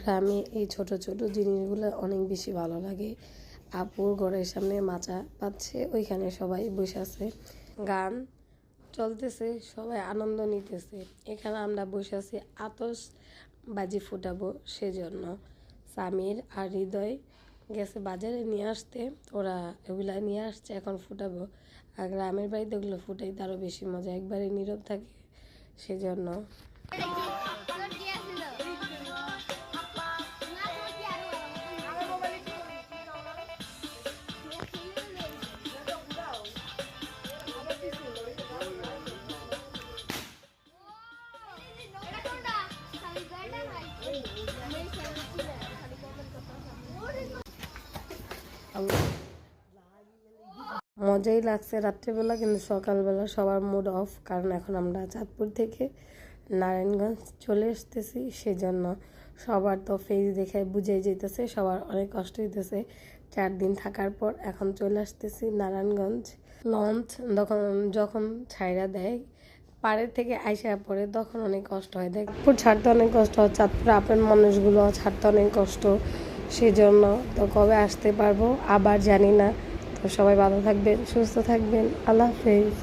গ্রামে এই ছোট ছোট জিনিসগুলো অনেক বেশি ভালো লাগে। আপুর ঘরের সামনে মাচা পাচ্ছে, ওইখানে সবাই বসে আছে, গান চলতেছে, সবাই আনন্দ নিতেছে। এখানে আমরা বসে আছি আতশবাজি ফুটাবো, সেজন্য সামির আর হৃদয় গেছে বাজারে নিয়ে আসতে, ওরা এগুলা নিয়ে আসছে, এখন ফুটাবো। আর গ্রামের বাড়িতে ওগুলো ফুটাইতে আরও বেশি মজা, একবারে নীরব থাকে, সেজন্য। মজাই লাগছে রাত্রেবেলা, কিন্তু সকালবেলা সবার মুড অফ, কারণ এখন আমরা চাঁদপুর থেকে নারায়ণগঞ্জ চলে আসতেছি, সেজন্য সবার তো ফেস দেখে বুঝেই যেতেছে সবার অনেক কষ্ট হইতেছে 4 দিন থাকার পর। এখন চলে আসতেছি নারায়ণগঞ্জ। লঞ্চ যখন ছাইরা দেয় পাড়ের থেকে আইসা পড়ে, তখন অনেক কষ্ট হয়, চাঁদপুর ছাড়তে অনেক কষ্ট হয়, চাঁদপুর আপন মানুষগুলো ছাড়তে অনেক কষ্ট, সেজন্য তো কবে আসতে পারবো আবার জানি না। তো সবাই ভালো থাকবেন, সুস্থ থাকবেন, আল্লাহ হাফেজ।